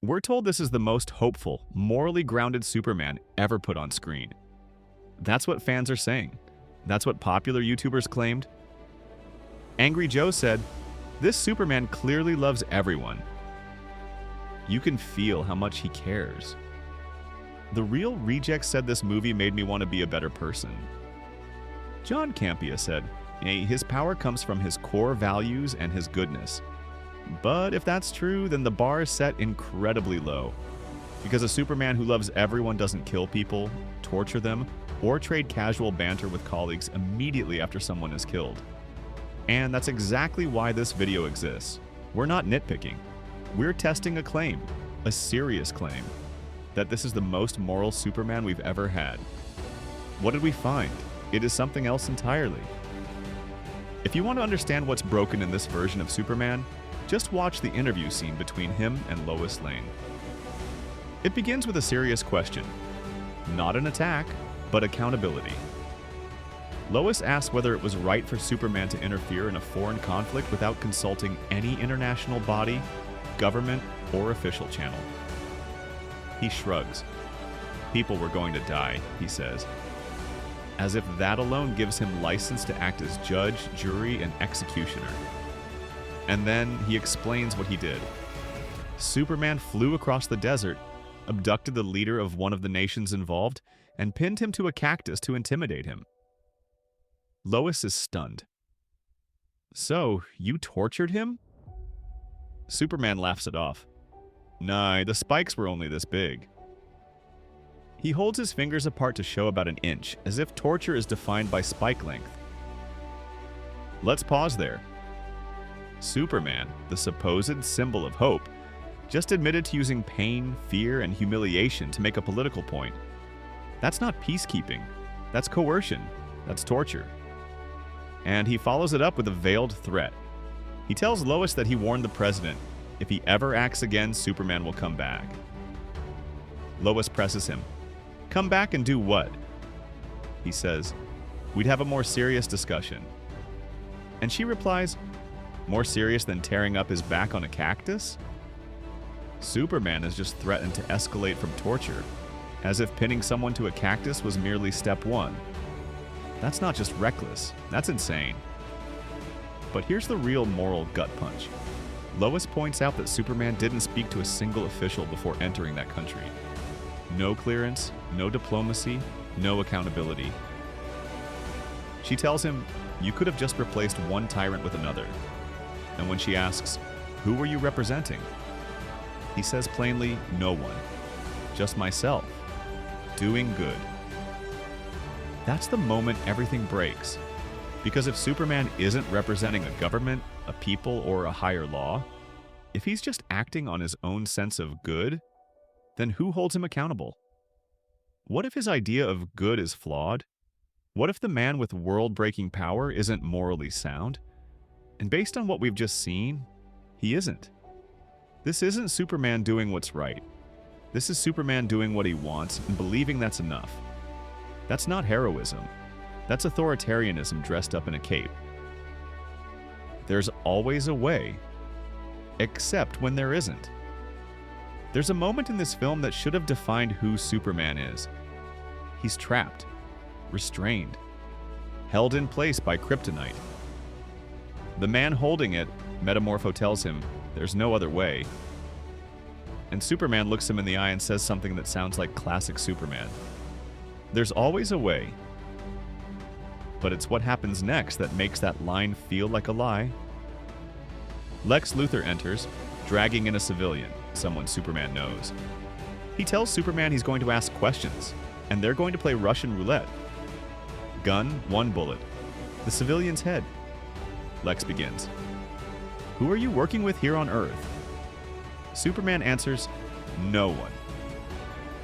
We're told this is the most hopeful, morally grounded Superman ever put on screen. That's what fans are saying. That's what popular YouTubers claimed. Angry Joe said, "This Superman clearly loves everyone. You can feel how much he cares." The Real Reject said this movie made me want to be a better person. John Campia said, "Hey, his power comes from his core values and his goodness. But if that's true, then the bar is set incredibly low. Because a Superman who loves everyone doesn't kill people, torture them, or trade casual banter with colleagues immediately after someone is killed. And that's exactly why this video exists. We're not nitpicking. We're testing a claim, a serious claim, that this is the most moral Superman we've ever had. What did we find? It is something else entirely. If you want to understand what's broken in this version of Superman, just watch the interview scene between him and Lois Lane. It begins with a serious question. Not an attack, but accountability. Lois asks whether it was right for Superman to interfere in a foreign conflict without consulting any international body, government, or official channel. He shrugs. People were going to die, he says. As if that alone gives him license to act as judge, jury, and executioner. And then he explains what he did. Superman flew across the desert, abducted the leader of one of the nations involved, and pinned him to a cactus to intimidate him. Lois is stunned. "So, you tortured him?" Superman laughs it off. "Nah, the spikes were only this big." He holds his fingers apart to show about an inch, as if torture is defined by spike length. Let's pause there. Superman, the supposed symbol of hope, just admitted to using pain, fear, and humiliation to make a political point. That's not peacekeeping. That's coercion. That's torture. And he follows it up with a veiled threat. He tells Lois that he warned the president, if he ever acts again, Superman will come back. Lois presses him. "Come back and do what?" He says, "We'd have a more serious discussion." And she replies, "More serious than tearing up his back on a cactus?" Superman has just threatened to escalate from torture, as if pinning someone to a cactus was merely step one. That's not just reckless, that's insane. But here's the real moral gut punch. Lois points out that Superman didn't speak to a single official before entering that country. No clearance, no diplomacy, no accountability. She tells him, "You could have just replaced one tyrant with another." And when she asks, "Who were you representing?" he says plainly, "No one. Just myself. Doing good." That's the moment everything breaks. Because if Superman isn't representing a government, a people, or a higher law, if he's just acting on his own sense of good, then who holds him accountable? What if his idea of good is flawed? What if the man with world-breaking power isn't morally sound? And based on what we've just seen, he isn't. This isn't Superman doing what's right. This is Superman doing what he wants and believing that's enough. That's not heroism. That's authoritarianism dressed up in a cape. There's always a way, except when there isn't. There's a moment in this film that should have defined who Superman is. He's trapped, restrained, held in place by kryptonite. The man holding it, Metamorpho tells him, there's no other way. And Superman looks him in the eye and says something that sounds like classic Superman. There's always a way. But it's what happens next that makes that line feel like a lie. Lex Luthor enters, dragging in a civilian, someone Superman knows. He tells Superman he's going to ask questions, and they're going to play Russian roulette. Gun, one bullet. The civilian's head. Lex begins. Who are you working with here on Earth? Superman answers, no one.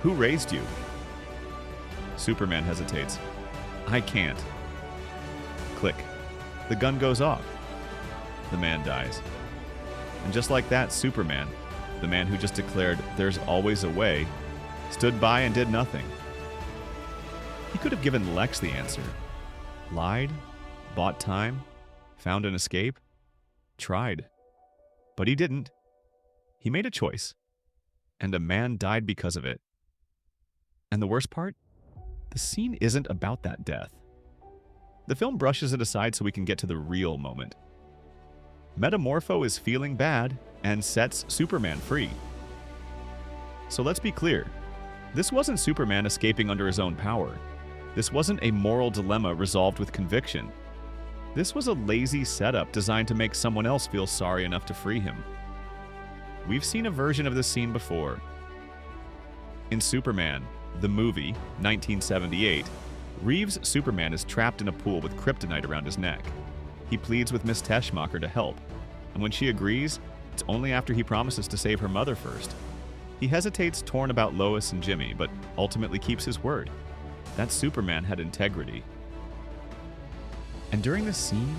Who raised you? Superman hesitates. I can't. Click. The gun goes off. The man dies. And just like that, Superman, the man who just declared there's always a way, stood by and did nothing. He could have given Lex the answer. Lied, bought time, found an escape, tried. But he didn't. He made a choice. and a man died because of it. And the worst part? The scene isn't about that death. The film brushes it aside so we can get to the real moment. Metamorpho is feeling bad and sets Superman free. So let's be clear. This wasn't Superman escaping under his own power. This wasn't a moral dilemma resolved with conviction. This was a lazy setup designed to make someone else feel sorry enough to free him. We've seen a version of this scene before. In Superman, the movie, 1978, Reeves' Superman is trapped in a pool with kryptonite around his neck. He pleads with Miss Teschmacher to help, and when she agrees, it's only after he promises to save her mother first. He hesitates, torn about Lois and Jimmy, but ultimately keeps his word. That Superman had integrity. And during this scene,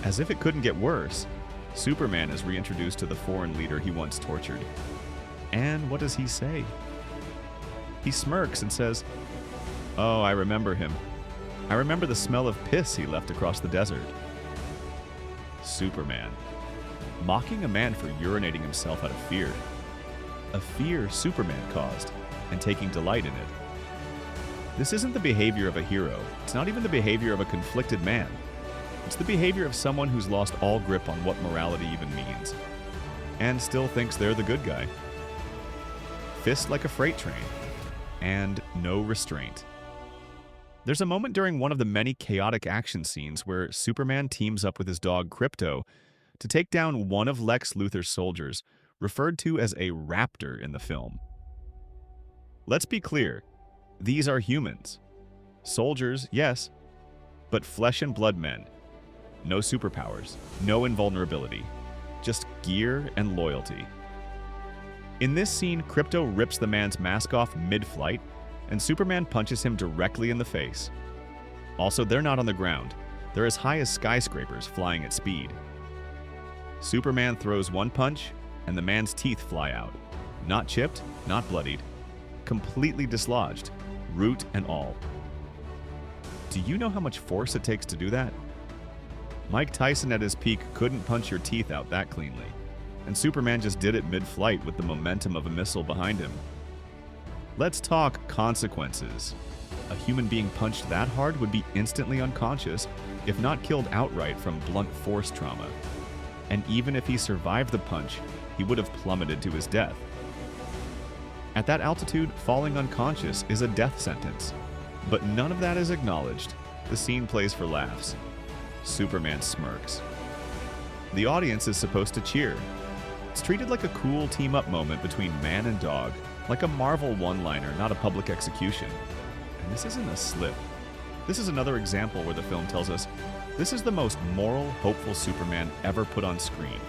as if it couldn't get worse, Superman is reintroduced to the foreign leader he once tortured. And what does he say? He smirks and says, "Oh, I remember him. I remember the smell of piss he left across the desert." Superman. Mocking a man for urinating himself out of fear. A fear Superman caused, and taking delight in it. This isn't the behavior of a hero. It's not even the behavior of a conflicted man. It's the behavior of someone who's lost all grip on what morality even means, and still thinks they're the good guy. Fist like a freight train, and no restraint. There's a moment during one of the many chaotic action scenes where Superman teams up with his dog Crypto to take down one of Lex Luthor's soldiers, referred to as a raptor in the film. Let's be clear, these are humans. Soldiers, yes, but flesh and blood men. No superpowers, no invulnerability, just gear and loyalty. In this scene, Crypto rips the man's mask off mid-flight, and Superman punches him directly in the face. Also, they're not on the ground. They're as high as skyscrapers, flying at speed. Superman throws one punch, and the man's teeth fly out. Not chipped, not bloodied. Completely dislodged, root and all. Do you know how much force it takes to do that? Mike Tyson at his peak couldn't punch your teeth out that cleanly, and Superman just did it mid-flight with the momentum of a missile behind him. Let's talk consequences. A human being punched that hard would be instantly unconscious, if not killed outright from blunt force trauma. And even if he survived the punch, he would have plummeted to his death. At that altitude, falling unconscious is a death sentence. But none of that is acknowledged. The scene plays for laughs. Superman smirks. The audience is supposed to cheer. It's treated like a cool team-up moment between man and dog, like a Marvel one-liner, not a public execution. And this isn't a slip. This is another example where the film tells us this is the most moral, hopeful Superman ever put on screen.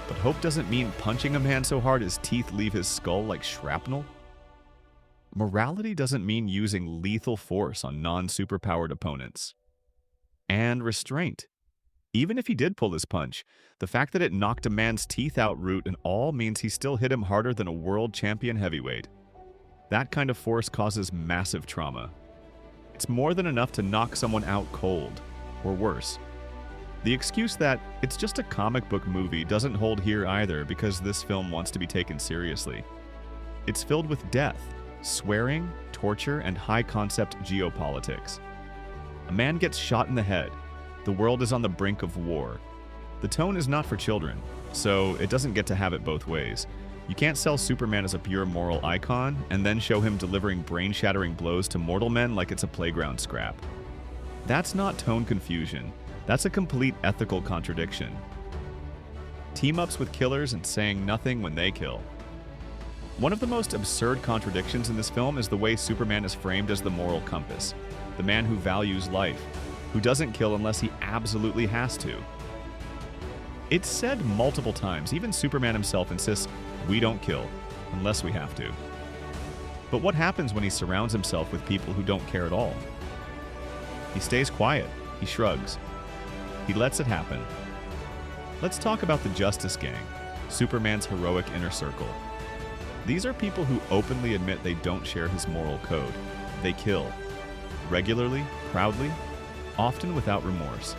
But hope doesn't mean punching a man so hard his teeth leave his skull like shrapnel. Morality doesn't mean using lethal force on non-superpowered opponents. And restraint. Even if he did pull his punch, the fact that it knocked a man's teeth out root and all means he still hit him harder than a world champion heavyweight. That kind of force causes massive trauma. It's more than enough to knock someone out cold, or worse. The excuse that it's just a comic book movie doesn't hold here either because this film wants to be taken seriously. It's filled with death, swearing, torture, and high-concept geopolitics. A man gets shot in the head. The world is on the brink of war. The tone is not for children, so it doesn't get to have it both ways. You can't sell Superman as a pure moral icon and then show him delivering brain-shattering blows to mortal men like it's a playground scrap. That's not tone confusion. That's a complete ethical contradiction. Team-ups with killers and saying nothing when they kill. One of the most absurd contradictions in this film is the way Superman is framed as the moral compass, the man who values life, who doesn't kill unless he absolutely has to. It's said multiple times, even Superman himself insists, we don't kill, unless we have to. But what happens when he surrounds himself with people who don't care at all? He stays quiet, he shrugs. He lets it happen. Let's talk about the Justice Gang, Superman's heroic inner circle. These are people who openly admit they don't share his moral code. They kill. Regularly, proudly, often without remorse.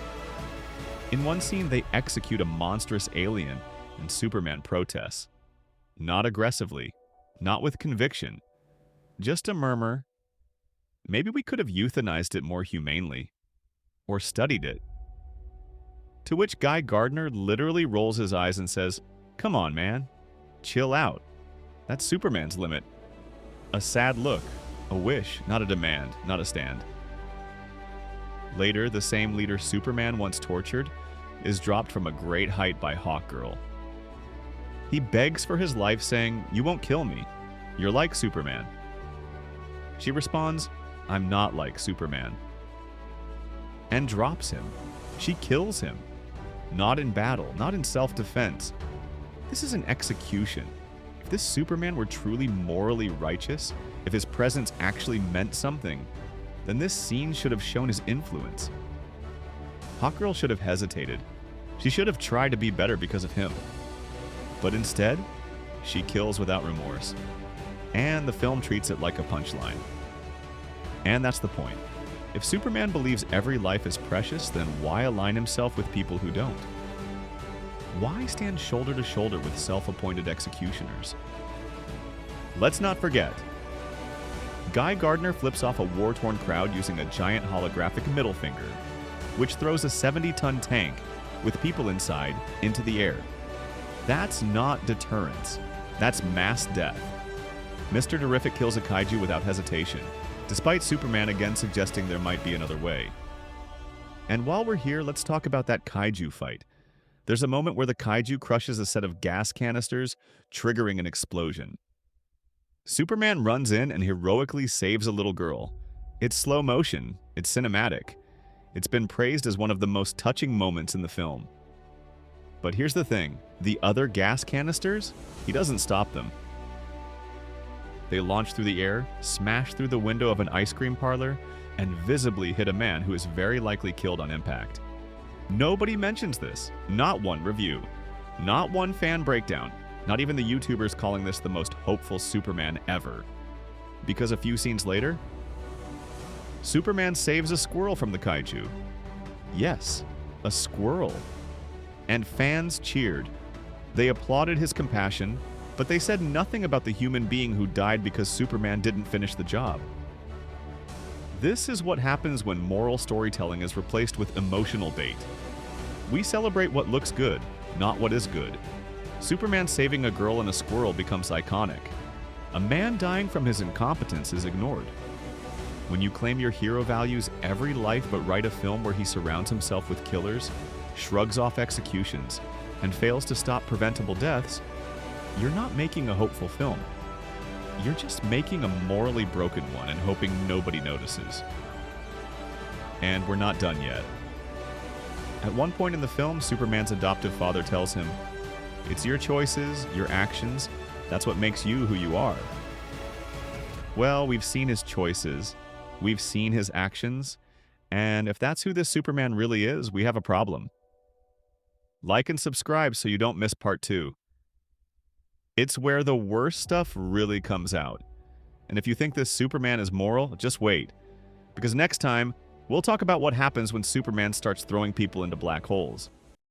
In one scene, they execute a monstrous alien, and Superman protests. Not aggressively, not with conviction. Just a murmur. Maybe we could have euthanized it more humanely. Or studied it. To which Guy Gardner literally rolls his eyes and says, "Come on, man. Chill out. That's Superman's limit." A sad look. A wish, not a demand, not a stand. Later, the same leader Superman once tortured is dropped from a great height by Hawkgirl. He begs for his life, saying, "You won't kill me. You're like Superman." She responds, "I'm not like Superman." And drops him. She kills him. Not in battle, not in self-defense. This is an execution. If this Superman were truly morally righteous, if his presence actually meant something, then this scene should have shown his influence. Hawkgirl should have hesitated. She should have tried to be better because of him. But instead, she kills without remorse. And the film treats it like a punchline. And that's the point. If Superman believes every life is precious, then why align himself with people who don't? Why stand shoulder to shoulder with self-appointed executioners? Let's not forget, Guy Gardner flips off a war-torn crowd using a giant holographic middle finger, which throws a 70-ton tank with people inside into the air. That's not deterrence. That's mass death. Mr. Terrific kills a kaiju without hesitation, despite Superman again suggesting there might be another way. And while we're here, let's talk about that kaiju fight. There's a moment where the kaiju crushes a set of gas canisters, triggering an explosion. Superman runs in and heroically saves a little girl. It's slow motion. It's cinematic. It's been praised as one of the most touching moments in the film. But here's the thing. The other gas canisters? He doesn't stop them. They launch through the air, smash through the window of an ice cream parlor, and visibly hit a man who is very likely killed on impact. Nobody mentions this. Not one review. Not one fan breakdown. Not even the YouTubers calling this the most hopeful Superman ever. Because a few scenes later, Superman saves a squirrel from the kaiju. Yes, a squirrel. And fans cheered. They applauded his compassion, but they said nothing about the human being who died because Superman didn't finish the job. This is what happens when moral storytelling is replaced with emotional bait. We celebrate what looks good, not what is good. Superman saving a girl and a squirrel becomes iconic. A man dying from his incompetence is ignored. When you claim your hero values every life but write a film where he surrounds himself with killers, shrugs off executions, and fails to stop preventable deaths, you're not making a hopeful film. You're just making a morally broken one and hoping nobody notices. And we're not done yet. At one point in the film, Superman's adoptive father tells him, "It's your choices, your actions, that's what makes you who you are." Well, we've seen his choices, we've seen his actions, and if that's who this Superman really is, we have a problem. Like and subscribe so you don't miss part 2. It's where the worst stuff really comes out. And if you think this Superman is moral, just wait. Because next time, we'll talk about what happens when Superman starts throwing people into black holes.